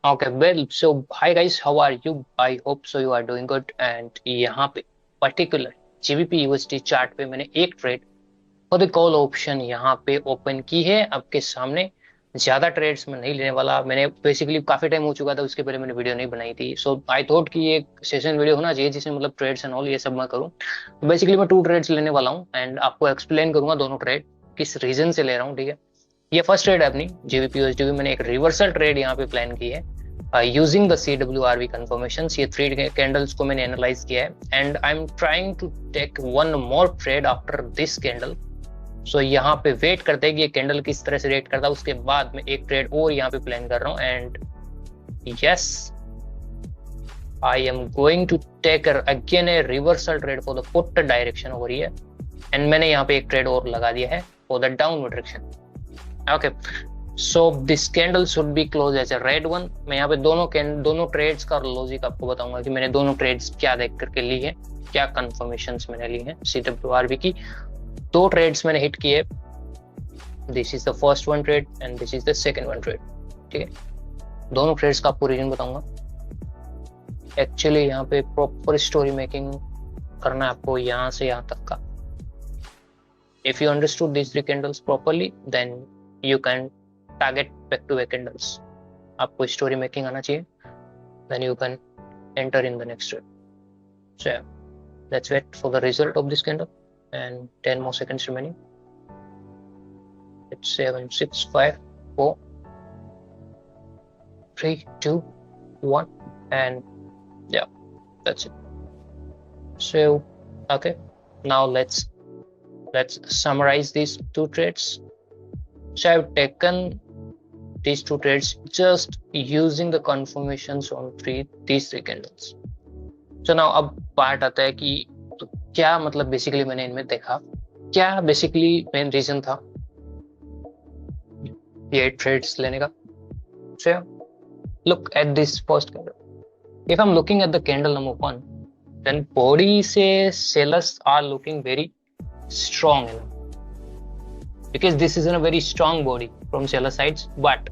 Okay, well, so hi guys, how are you? I hope so you are doing good. And यहाँ पे particular GBP USD chart पे मैंने एक trade for the call option यहाँ पे open की है आपके सामने। ज्यादा ट्रेड्स में नहीं लेने वाला, मैंने बेसिकली काफी टाइम हो चुका था, उसके पहले मैंने वीडियो नहीं बनाई थी। सो आई थॉट कि ये सेशन वीडियो होना चाहिए जिसमें मतलब ट्रेड्स एंड ऑल ये सब मैं करूँ। तो बेसिकली मैं टू ट्रेड्स लेने वाला हूँ एंड आपको एक्सप्लेन करूंगा दोनों ट्रेड किस रीजन से ले रहा हूँ, ठीक है। ये फर्स्ट ट्रेड है अपनी जीबीपी यूएसडी में, मैंने एक रिवर्सल ट्रेड यहाँ पे प्लान की है यूजिंग द CWRV कंफर्मेशन। ये थ्री कैंडल्स को मैंने एनालाइज किया है and I am trying to take one more trade after this candle. So यहाँ पे वेट करते हैं कि ये कैंडल किस तरह से रेट करता है, उसके बाद मैं एक ट्रेड और यहाँ पे प्लान कर रहा हूँ। And yes, I am going to take again a reversal trade for the put direction over here and मैंने यहाँ पे एक ट्रेड और लगा दिया है for the downward direction. Okay, so this candle should be close as a red one. मैं यहाँ पे दोनों ट्रेड्स का लॉजिक आपको बताऊंगा कि मैंने दोनों ट्रेड्स क्या देख करके ली है, क्या कंफर्मेशंस मैंने ली हैं। CWRV की दो ट्रेड्स मैंने हिट किए, this is the first one trade and this is the second one trade, ठीक है। दोनों ट्रेड्स का आपको रीजन बताऊंगा। एक्चुअली यहाँ पे प्रॉपर स्टोरी मेकिंग करना है आपको यहाँ से यहाँ तक का। If you understood this three candles properly then you can target back to back candles. आपको स्टोरी मेकिंग आना चाहिए, then you can enter in the next trade. So yeah, let's wait for the result of this candle and 10 more seconds remaining. It's 7 6 5 4 3 2 1 and yeah, that's it. So okay, now let's summarize these two trades. So I've taken these two trades just using the confirmations on these three candles. So now अब part आता है कि तो क्या मतलब basically मैंने इनमें देखा, क्या बेसिकली मेन रीजन था ये ट्रेड्स लेने का। So look at this first candle. If I'm looking at the candle number 1, then body से sellers are looking very strong enough because this is a very strong body from seller sides, but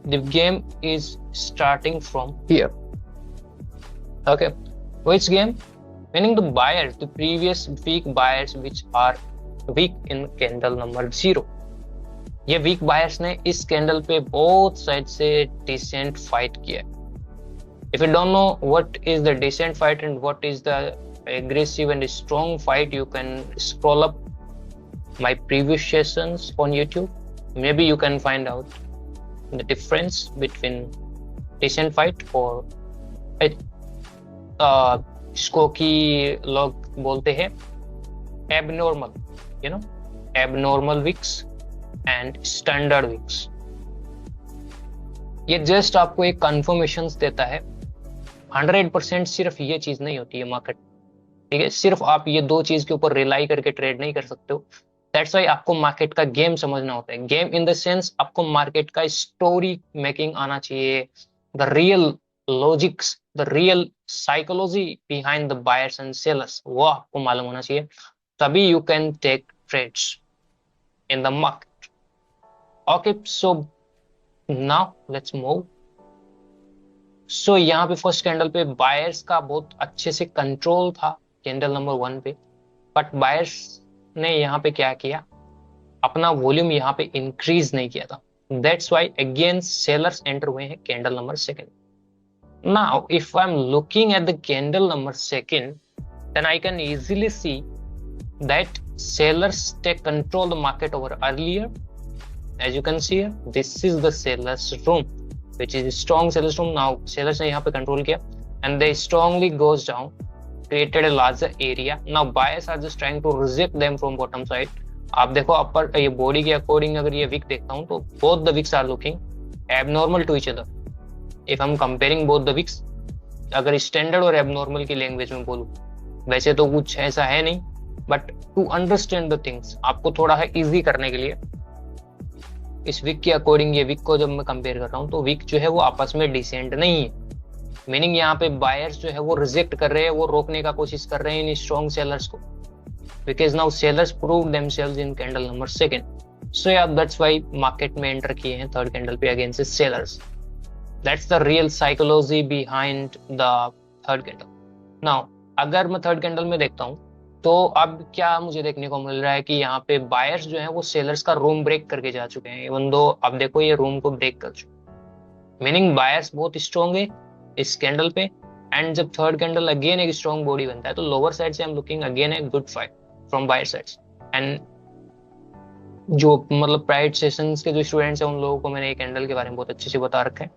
the game is starting from here. Okay, which game? Meaning the buyers, the previous weak buyers which are weak in candle number 0. ये weak buyers ने इस candle पे both sides से decent fight किया। If you don't know what is the decent fight and what is the aggressive and strong fight, you can scroll up my previous sessions on YouTube. Maybe you can find out the difference between decent fight और इसको की लोग बोलते हैं abnormal, you know, abnormal wicks and standard wicks. ये just आपको एक confirmations देता है। 100% सिर्फ ये चीज नहीं होती है मार्केट, ठीक है। सिर्फ आप ये दो चीज के ऊपर रिलाई करके ट्रेड नहीं कर सकते हो। दैट्स वाई आपको मार्केट का गेम समझना होता है। गेम इन द सेंस आपको मार्केट का स्टोरी मेकिंग आना चाहिए, the real logics, the real psychology behind the buyers and sellers, वो आपको मालूम होना चाहिए, तभी you can take trades in the market. Okay, so now let's move. So यहाँ पे फर्स्ट कैंडल पे बायर्स का बहुत अच्छे से कंट्रोल था कैंडल नंबर 1 पे, बट बायर्स ने यहाँ पे क्या किया, अपना वॉल्यूम यहाँ पे इंक्रीज नहीं किया था। That's why again sellers enter हुए हैं candle number 2। Now if I am looking at the candle number 2, then I can easily see that sellers take control the market over earlier. As you can see this is the sellers room which is strong sellers room. Now sellers ने यहाँ पे control किया and they strongly goes down, created a larger area. Now buyers are just trying to reject them from bottom side. आप देखो अपर ये body के according अगर ये विक देखता हूँ तो both the wicks are looking abnormal to each other. If I'm comparing both the wicks, अगर स्टैंडर्ड और एबनॉर्मल की लैंग्वेज में बोलूँ, वैसे तो कुछ ऐसा है नहीं, but to understand the things आपको थोड़ा है इजी करने के लिए इस वीक के अकॉर्डिंग ये वीक को जब मैं कंपेयर कर रहा हूँ तो वीक जो है वो आपस में डिसेंट नहीं है। मीनिंग यहाँ पे बायर्स जो है वो रिजेक्ट कर रहे हैं, वो रोकने का कोशिश कर रहे हैं इन स्ट्रॉन्ग सेलर्स को, because now sellers prove themselves in candle number 2। सो या दैट्स व्हाई मार्केट में एंटर किए हैं थर्ड कैंडल पे against sellers. That's the real psychology behind the third candle. Now अगर मैं थर्ड कैंडल में देखता हूँ तो अब क्या मुझे देखने को मिल रहा है कि यहाँ पे बायर्स जो है वो सेलर्स का रूम ब्रेक करके जा चुके हैं। इवन दो अब देखो ये रूम को ब्रेक कर चुके, मीनिंग बायर्स बहुत स्ट्रॉन्ग है इस कैंडल पे। एंड जब थर्ड कैंडल अगेन एक स्ट्रॉन्ग बॉडी बनता है तो लोअर साइड से I am looking again a good fight from buyer sides. And जो मतलब प्राइवेट सेशंस के जो स्टूडेंट्स हैं उन लोगों को मैंने ये कैंडल के बारे में बहुत अच्छे से बता रखा है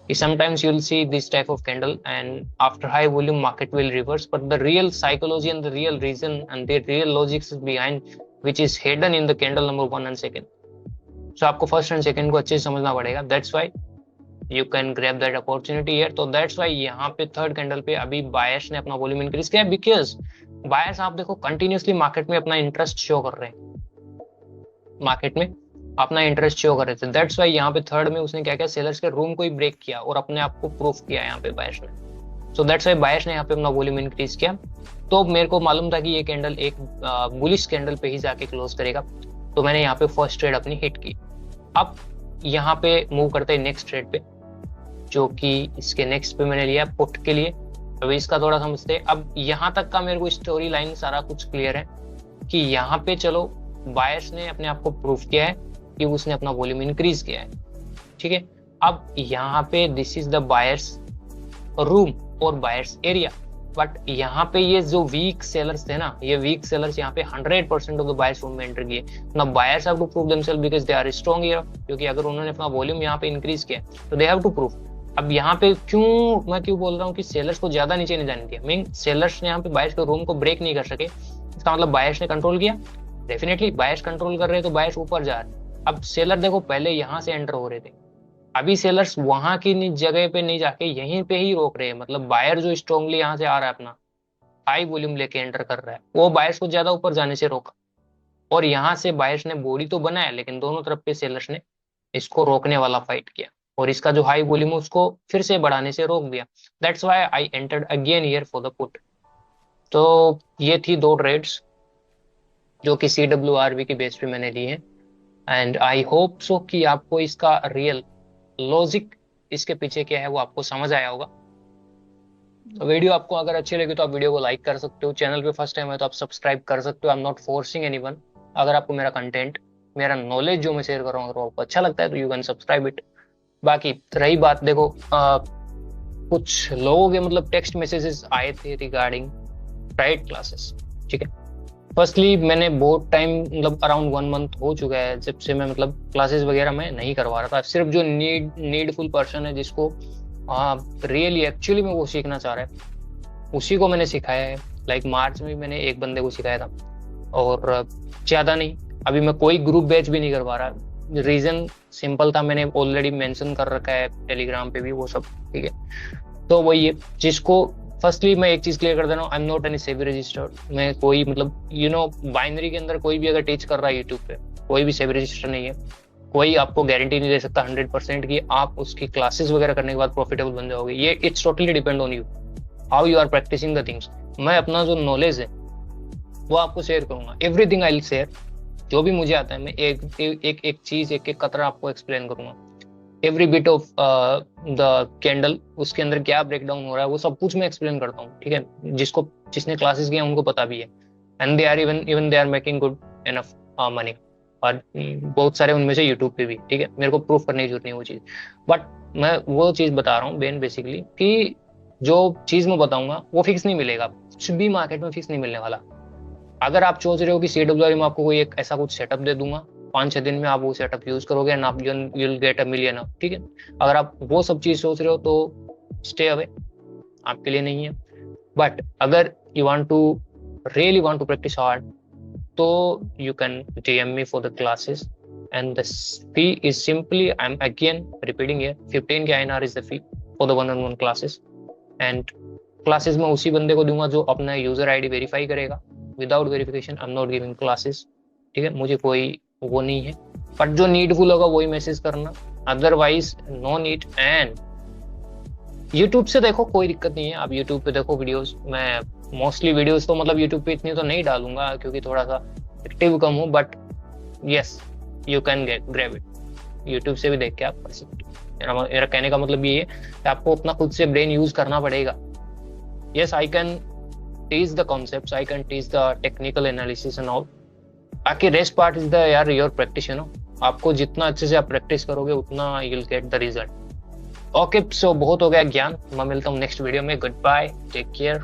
कि sometimes you'll see this type of candle and after high volume market will reverse, but the real psychology and the real reason and the real logic is behind which is hidden in the candle number 1 and 2. So आपको first and second को अच्छे से समझना पड़ेगा। That's why you can grab that opportunity here. तो that's why यहाँ पे third candle पे अभी बायर्स ने अपना वॉल्यूम इंक्रीज किया बिकॉज बायर्स आप देखो कंटिन्यूसली मार्केट में अपना इंटरेस्ट शो कर रहे हैं, मार्केट में अपना इंटरेस्ट शो कर रहे थे। दैट्स वाई यहाँ पे थर्ड में उसने क्या किया, सेलर्स के रूम को ही ब्रेक किया और अपने आप को प्रूफ किया यहाँ पे बायर्स ने। सो दैट्स वाई बायर्स ने यहाँ पे अपना वॉल्यूम इंक्रीज किया। तो मेरे को मालूम था कि ये कैंडल एक बुलिश कैंडल पे ही जाके क्लोज करेगा, तो मैंने यहाँ पे फर्स्ट ट्रेड अपनी हिट की। अब यहाँ पे मूव करते हैं नेक्स्ट ट्रेड पे, जो कि इसके नेक्स्ट पे मैंने लिया पुट के लिए। अभी इसका थोड़ा समझते हैं। अब यहाँ तक का मेरे को स्टोरी लाइन सारा कुछ क्लियर है कि यहाँ पे चलो बायर्स ने अपने आप को प्रूफ किया है कि उसने अपना वॉल्यूम इंक्रीज किया है, ठीक है। अब यहाँ पे this is the buyers room और बायर्स एरिया, बट यहाँ पे ये जो वीक सेलर्स थे ना, ये वीक सेलर्स यहाँ पे 100% ऑफ द बायर्स रूम में एंटर किए ना। Buyers have to prove themselves because they are strong here, क्योंकि अगर उन्होंने अपना वॉल्यूम यहाँ पे इंक्रीज किया तो दे हैव टू प्रूव। अब यहाँ पे मैं क्यों बोल रहा हूँ कि सेलर्स को ज्यादा नीचे नहीं जाने दिया, मीन सेलर्स ने यहाँ पे बायर्स के रूम को ब्रेक नहीं कर सके, इसका मतलब बायर्स ने कंट्रोल किया। डेफिनेटली बायर्स कंट्रोल कर रहे हैं तो बायर्स ऊपर जा रहे हैं। अब सेलर देखो पहले यहाँ से एंटर हो रहे थे, अभी सेलर्स वहां की जगह पे नहीं जाके यहीं पे ही रोक रहे हैं। मतलब बायर जो स्ट्रांगली यहाँ से आ रहा है अपना हाई वॉल्यूम लेके एंटर कर रहा है, वो बायर्स को ज्यादा ऊपर जाने से रोका। और यहाँ से बायर्स ने बॉडी तो बनाया लेकिन दोनों तरफ पे सेलर्स ने इसको रोकने वाला फाइट किया और इसका जो हाई वॉल्यूम है उसको फिर से बढ़ाने से रोक दिया। That's why I entered again here for the put. तो ये थी दो ट्रेड्स जो कि CWRV की बेस पे मैंने ली है। एंड आई होप सो कि आपको इसका रियल लॉजिक इसके पीछे क्या है वो आपको समझ आया होगा। वीडियो आपको अगर अच्छी लगी तो आप वीडियो को लाइक कर सकते हो, चैनल पे फर्स्ट टाइम है तो आप सब्सक्राइब कर सकते हो। I am not forcing anyone. अगर आपको मेरा कंटेंट, मेरा नॉलेज जो मैं शेयर कर रहा हूँ अगर आपको अच्छा लगता है तो यू कैन सब्सक्राइब इट। बाकी रही बात, देखो कुछ लोगों के मतलब टेक्स्ट मैसेजेस आए थे रिगार्डिंग प्राइवेट क्लासेस, ठीक है। फर्स्टली मैंने बहुत टाइम मतलब अराउंड 1 मंथ हो चुका है जब से मैं मतलब क्लासेस वगैरह मैं नहीं करवा रहा था। सिर्फ जो नीडफुल पर्सन है जिसको रियली एक्चुअली में वो सीखना चाह रहा है उसी को मैंने सिखाया है। लाइक मार्च में मैंने एक बंदे को सिखाया था और ज्यादा नहीं। अभी मैं कोई ग्रुप बैच भी नहीं करवा रहा। रीजन सिंपल था, मैंने ऑलरेडी मेंशन कर रखा है टेलीग्राम पे भी वो सब, ठीक है। तो वही है जिसको फर्स्टली मैं एक चीज क्लियर कर दे रहा हूँ, I am not any SEBI registered. मैं कोई मतलब बाइनरी के अंदर कोई भी अगर टीच कर रहा है यूट्यूब पे, कोई भी सेबी रजिस्टर नहीं है। कोई आपको गारंटी नहीं दे सकता 100% की आप उसकी क्लासेस वगैरह करने के बाद प्रॉफिटेबल बन जाओगे। ये it's totally depend on you, how you are practicing the things. मैं अपना जो नॉलेज है वो आपको शेयर करूंगा, एवरीथिंग आई विल शेयर। जो भी मुझे आता है मैं एक चीज, एक कतरा आपको एक्सप्लेन करूंगा। Every bit of the candle, उसके अंदर क्या ब्रेकडाउन हो रहा है वो सब कुछ मैं एक्सप्लेन करता हूँ, ठीक है। जिसने क्लासेस किया उनको पता भी है। And they are even they are making good enough money, और बहुत सारे उनमें से यूट्यूब पे भी, ठीक है। मेरे को प्रूफ करने की जरूरत नहीं वो चीज, बट मैं वो चीज बता रहा हूँ बेसिकली कि जो चीज मैं बताऊंगा वो फिक्स नहीं मिलेगा, कुछ भी मार्केट में फिक्स नहीं मिलने वाला। अगर आप सोच रहे हो कि CWR में आपको कोई एक ऐसा कुछ सेटअप दे दूंगा, 5-6 दिन में आप वो सेटअप यूज करोगे एंड आप you'll get a million, ठीक है। अगर आप वो सब चीज सोच रहे हो तो स्टे अवे, आपके लिए नहीं है। बट अगर you want to really want to practise hard तो you can DM me for the classes and the fee is simply, I'm again repeating here, 15K INR is the fee for the one-on-one classes। and classes में उसी बंदे को दूंगा जो अपना user ID verify करेगा। Without verification I am not giving classes, ठीक है। मुझे कोई वो नहीं है, बट जो नीडफुल होगा वही मैसेज करना, otherwise no need. And YouTube से देखो कोई दिक्कत नहीं है, आप यूट्यूब पे देखो वीडियोस। मैं मोस्टली वीडियोस तो मतलब यूट्यूब पे इतनी तो नहीं डालूंगा क्योंकि थोड़ा सा एक्टिव कम हूँ, but yes you can grab it. YouTube से भी देख के आप कर सकते हो। मेरा कहने का मतलब ये है कि आपको अपना खुद से ब्रेन यूज करना पड़ेगा। Yes, I can teach the concepts, I can teach the technical analysis and all. बाकी रेस्ट पार्ट इज द यार योर प्रैक्टिस, यू नो। आपको जितना अच्छे से आप प्रैक्टिस करोगे उतना you will get the result. Okay, so बहुत हो गया ज्ञान। मैं मिलता हूँ नेक्स्ट वीडियो में। Good bye, take care,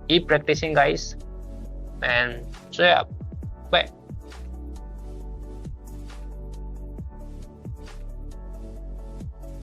keep practising guys, and so yeah bye.